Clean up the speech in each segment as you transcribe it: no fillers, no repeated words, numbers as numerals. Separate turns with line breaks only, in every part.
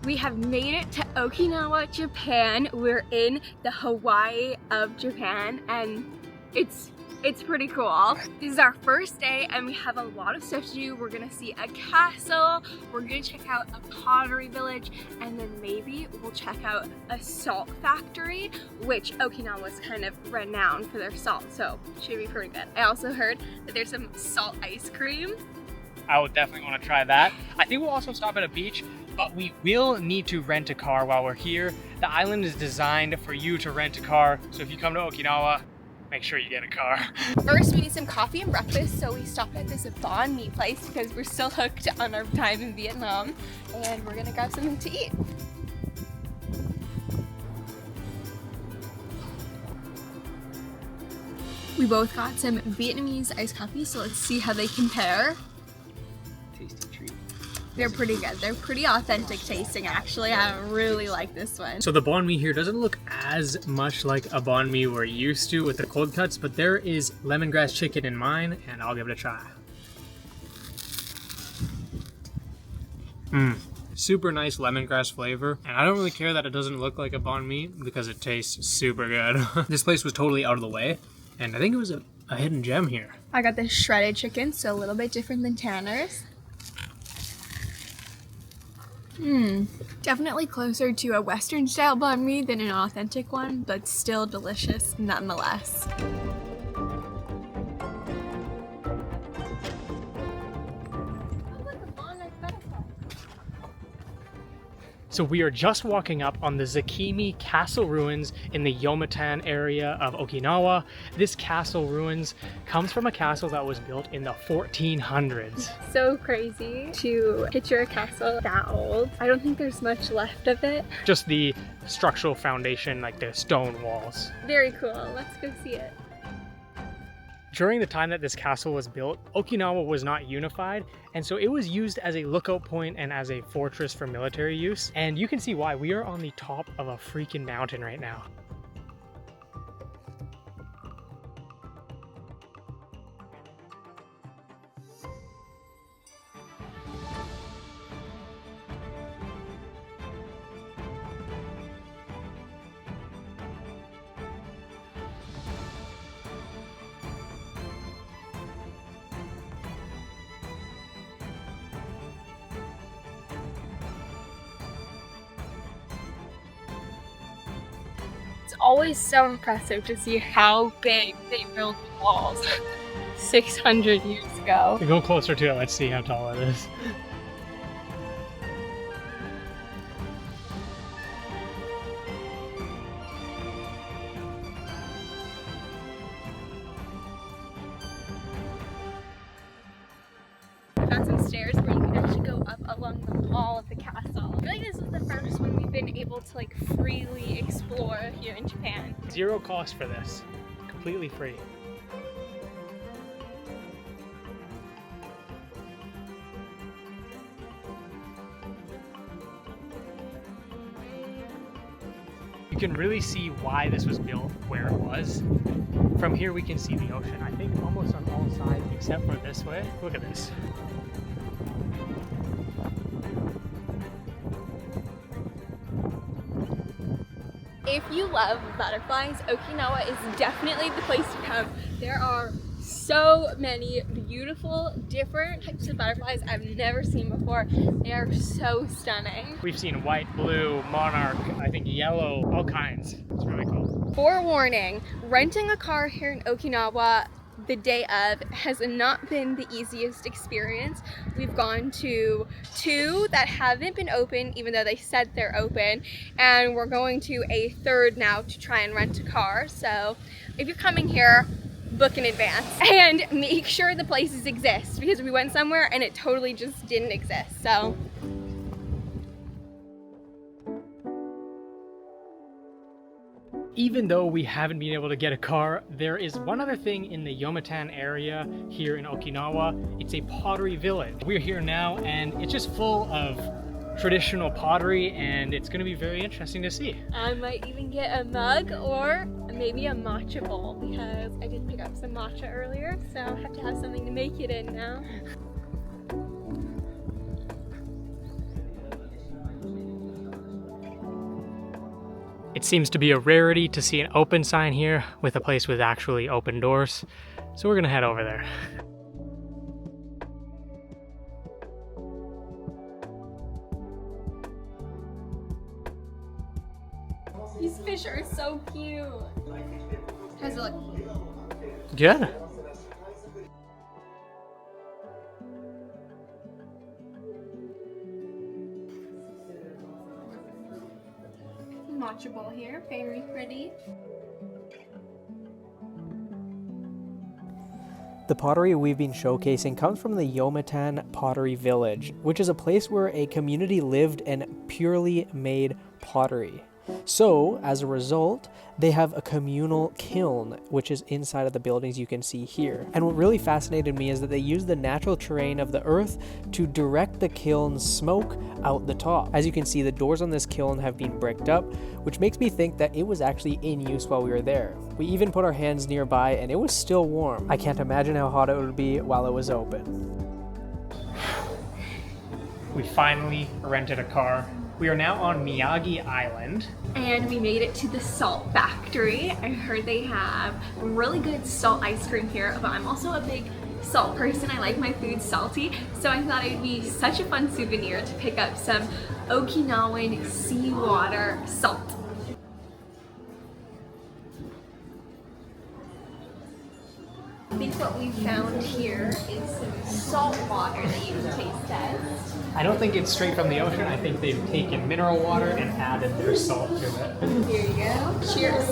We have made it to Okinawa, Japan. We're in the Hawaii of Japan, and it's pretty cool. This is our first day and we have a lot of stuff to do. We're gonna see a castle, we're gonna check out a pottery village, and then maybe we'll check out a salt factory, which Okinawa is kind of renowned for their salt, so should be pretty good. I also heard that there's some salt ice cream.
I would definitely want to try that. I think we'll also stop at a beach, but we will need to rent a car while we're here. The island is designed for you to rent a car, so if you come to Okinawa, make sure you get a car.
First, we need some coffee and breakfast, so we stopped at this banh mi place because we're still hooked on our time in Vietnam, and we're gonna grab something to eat. We both got some Vietnamese iced coffee, so let's see how they compare.
Tasty treat.
They're pretty good. They're pretty authentic tasting, actually. I really like this one.
So the banh mi here doesn't look as much like a banh mi we're used to with the cold cuts, but there is lemongrass chicken in mine, and I'll give it a try. Super nice lemongrass flavor, and I don't really care that it doesn't look like a banh mi because it tastes super good. This place was totally out of the way, and I think it was a hidden gem here.
I got this shredded chicken, so a little bit different than Tanner's. Definitely closer to a Western style banh mi than an authentic one, but still delicious nonetheless.
So we are just walking up on the Zakimi Castle Ruins in the Yomitan area of Okinawa. This castle ruins comes from a castle that was built in the 1400s.
So crazy to picture a castle that old. I don't think there's much left of it.
Just the structural foundation, like the stone walls.
Very cool. Let's go see it.
During the time that this castle was built, Okinawa was not unified, and so it was used as a lookout point and as a fortress for military use. And you can see why. We are on the top of a freaking mountain right now.
It's always so impressive to see how big they built the walls 600 years ago.
Go closer to it, let's see how tall it is.
I found some stairs where you can actually go up along the wall of the castle. I feel like this is the first one we've been able to like freely explore here in Japan.
Zero cost for this, completely free. You can really see why this was built where it was. From here we can see the ocean, I think almost on all sides except for this way. Look at this.
If you love butterflies, Okinawa is definitely the place to come. There are so many beautiful, different types of butterflies I've never seen before. They are so stunning.
We've seen white, blue, monarch, I think yellow, all kinds. It's really cool.
Forewarning, renting a car here in Okinawa the day of has not been the easiest experience. We've gone to 2 that haven't been open even though they said they're open, and we're going to a 3rd now to try and rent a car. So if you're coming here, book in advance and make sure the places exist, because we went somewhere and it totally just didn't exist. So
even though we haven't been able to get a car, there is one other thing in the Yomitan area here in Okinawa. It's a pottery village. We're here now and it's just full of traditional pottery, and it's going to be very interesting to see.
I might even get a mug or maybe a matcha bowl, because I did pick up some matcha earlier, so I have to have something to make it in now.
It seems to be a rarity to see an open sign here with a place with actually open doors. So we're gonna head over there.
These fish are so cute. How's it look?
Good.
Matcha bowl here, very pretty.
The pottery we've been showcasing comes from the Yomitan Pottery Village, which is a place where a community lived and purely made pottery. So, as a result, they have a communal kiln, which is inside of the buildings you can see here. And what really fascinated me is that they use the natural terrain of the earth to direct the kiln's smoke out the top. As you can see, the doors on this kiln have been bricked up, which makes me think that it was actually in use while we were there. We even put our hands nearby and it was still warm. I can't imagine how hot it would be while it was open.
We finally rented a car. We are now on Miyagi Island.
And we made it to the salt factory. I heard they have really good salt ice cream here, but I'm also a big salt person. I like my food salty, so I thought it'd be such a fun souvenir to pick up some Okinawan seawater salt. I think what we found here is some salt water that you can taste test.
I don't think it's straight from the ocean. I think they've taken mineral water and added their salt to it.
Here you go. Cheers.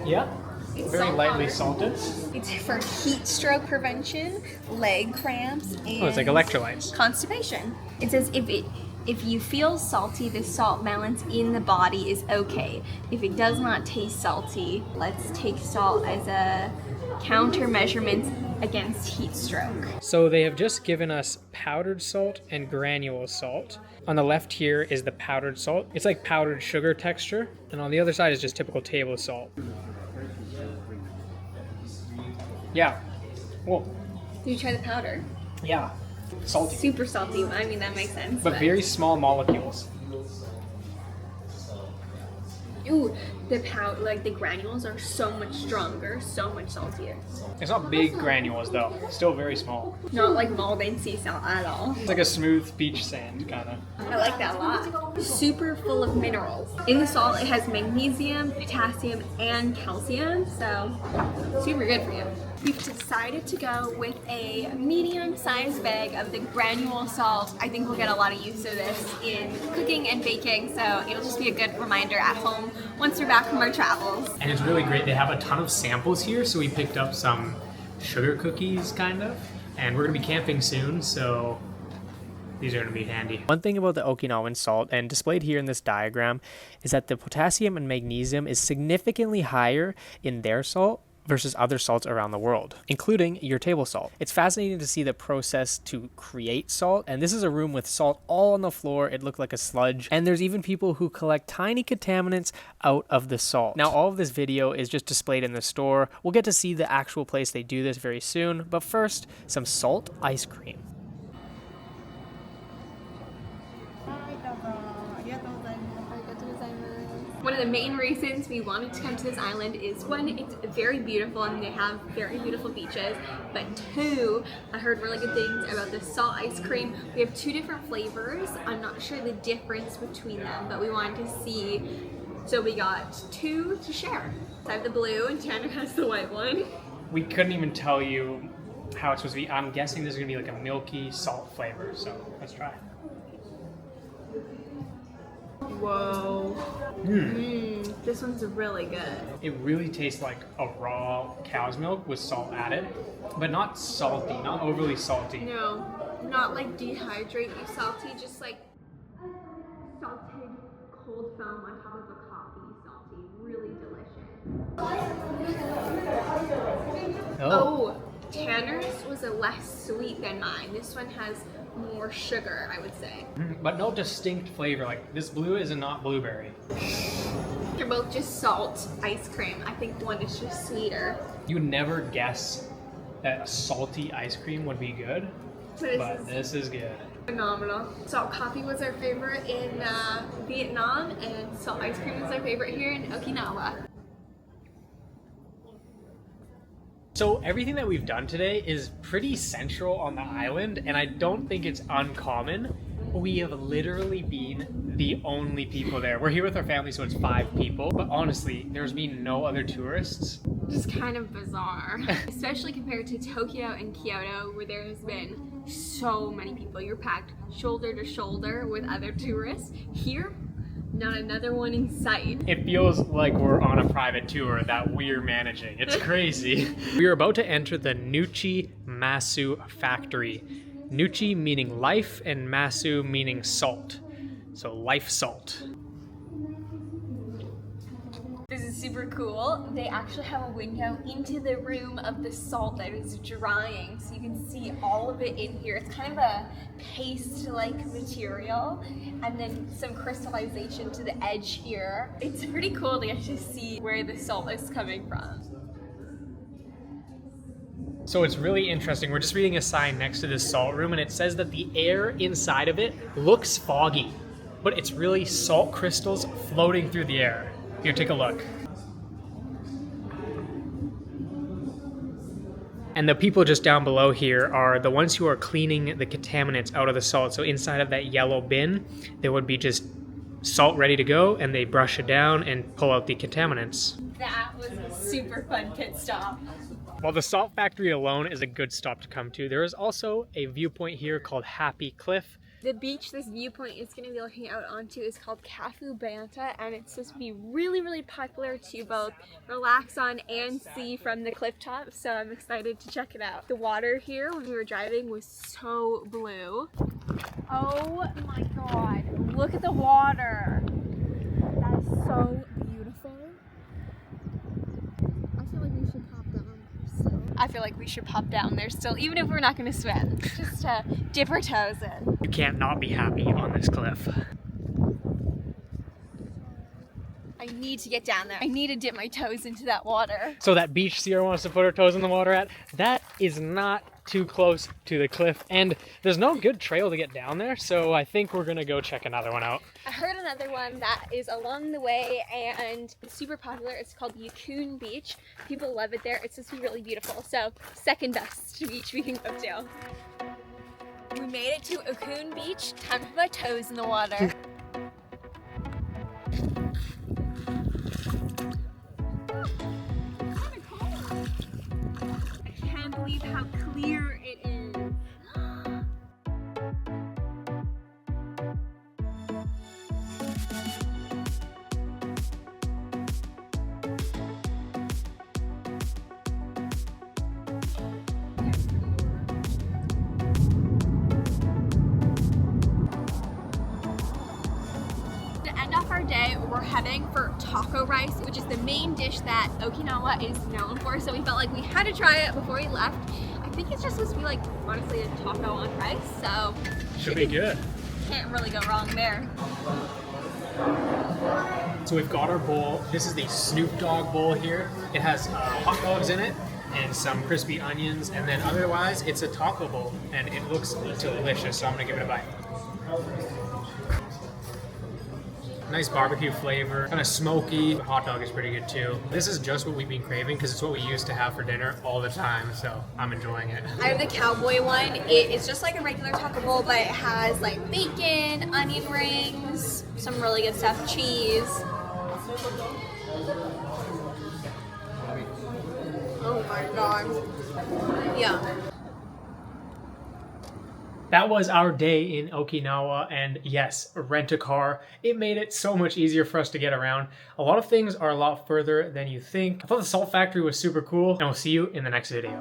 Yeah,
It's
very
salt
lightly
water.
salted.
It's for heat stroke prevention, leg cramps, and
Oh, it's like electrolytes.
constipation. It says if you feel salty, the salt balance in the body is okay. If it does not taste salty, let's take salt as a countermeasurement against heat stroke.
So they have just given us powdered salt and granule salt. On the left here is the powdered salt. It's like powdered sugar texture. And on the other side is just typical table salt. Yeah. Whoa.
Did you try the powder?
Yeah. Salty.
Super salty. I mean, that makes sense.
But very small molecules.
Ooh, the like the granules are so much stronger, so much saltier.
It's not big granules though. Still very small.
Not like Malden sea salt at all.
It's like a smooth beach sand kind of.
I like that a lot. Super full of minerals. In the salt, it has magnesium, potassium, and calcium, so super good for you. We've decided to go with a medium-sized bag of the granule salt. I think we'll get a lot of use of this in cooking and baking, so it'll just be a good reminder at home once we're back from our travels.
And it's really great. They have a ton of samples here, so we picked up some sugar cookies, kind of. And we're gonna be camping soon, so these are gonna be handy.
One thing about the Okinawan salt, and displayed here in this diagram, is that the potassium and magnesium is significantly higher in their salt versus other salts around the world, including your table salt. It's fascinating to see the process to create salt, and this is a room with salt all on the floor. It looked like a sludge, and there's even people who collect tiny contaminants out of the salt. Now, all of this video is just displayed in the store. We'll get to see the actual place they do this very soon, but first, some salt ice cream.
One of the main reasons we wanted to come to this island is one, it's very beautiful and they have very beautiful beaches, but two, I heard really good things about the salt ice cream. We have two different flavors. I'm not sure the difference between them, but we wanted to see, so we got two to share. I have the blue and Tanner has the white one.
We couldn't even tell you how it's supposed to be. I'm guessing this is gonna be like a milky salt flavor, so let's try.
Whoa. This one's really good.
It really tastes like a raw cow's milk with salt added, but not salty, not overly salty.
No, not like dehydrate you salty, just like salted cold foam on top of a coffee salty. Really delicious. Oh, Tanner's was a less sweet than mine. This one has more sugar, I would say.
But no distinct flavor. Like this blue is not blueberry.
They're both just salt ice cream. I think one is just sweeter.
You would never guess that salty ice cream would be good, but this is good.
Phenomenal. Salt coffee was our favorite in Vietnam, and salt ice cream was our favorite here in Okinawa.
So everything that we've done today is pretty central on the island, and I don't think it's uncommon. We have literally been the only people there. We're here with our family, so it's 5 people, but honestly, there's been no other tourists.
Just kind of bizarre, especially compared to Tokyo and Kyoto, where there has been so many people. You're packed shoulder to shoulder with other tourists. Here, not another one in sight.
It feels like we're on a private tour that we're managing. It's crazy. We are about to enter the Nuchi Masu factory. Nuchi meaning life and Masu meaning salt. So life salt.
This is super cool. They actually have a window into the room of the salt that is drying, so you can see all of it in here. It's kind of a paste-like material, and then some crystallization to the edge here. It's pretty cool to actually see where the salt is coming from.
So it's really interesting. We're just reading a sign next to this salt room, and it says that the air inside of it looks foggy, but it's really salt crystals floating through the air. Here, take a look. And the people just down below here are the ones who are cleaning the contaminants out of the salt. So inside of that yellow bin, there would be just salt ready to go, and they brush it down and pull out the contaminants.
That was a super fun pit stop.
While the salt factory alone is a good stop to come to, there is also a viewpoint here called Happy Cliff.
The beach this viewpoint is going to be looking out onto is called Kafu Banta, and it's supposed to be really, really popular to both relax on and see from the cliff top, so I'm excited to check it out. The water here when we were driving was so blue. Oh my god, look at the water. That is so beautiful. I feel like we should pop down there still, even if we're not going to swim, just to dip our toes in.
You can't not be happy on this cliff.
I need to get down there. I need to dip my toes into that water.
So that beach Sierra wants to put her toes in the water at, that is not too close to the cliff, and there's no good trail to get down there, so I think we're gonna go check another one out.
I heard another one that is along the way and it's super popular. It's called Ukun Beach. People love it there. It's supposed to be really beautiful, so second best beach we can go to. We made it to Ukun Beach. Time to put my toes in the water. I can't believe how clear it is. To end off our day, we're heading for taco rice, which is the main dish that Okinawa is known for, so we felt like we had to try it before we left. I think it's just supposed to be like, honestly, a taco on rice, so
Should be good.
can't really go wrong there.
So we've got our bowl. This is the Snoop Dogg bowl here. It has hot dogs in it and some crispy onions, and then otherwise it's a taco bowl, and it looks delicious, so I'm gonna give it a bite. Nice barbecue flavor, kind of smoky. The hot dog is pretty good too. This is just what we've been craving because it's what we used to have for dinner all the time, so I'm enjoying it.
I have the cowboy one. It's just like a regular taco bowl, but it has like bacon, onion rings, some really good stuff, cheese. Oh my god. Yeah.
That was our day in Okinawa, and yes, rent a car. It made it so much easier for us to get around. A lot of things are a lot further than you think. I thought the salt factory was super cool, and we'll see you in the next video.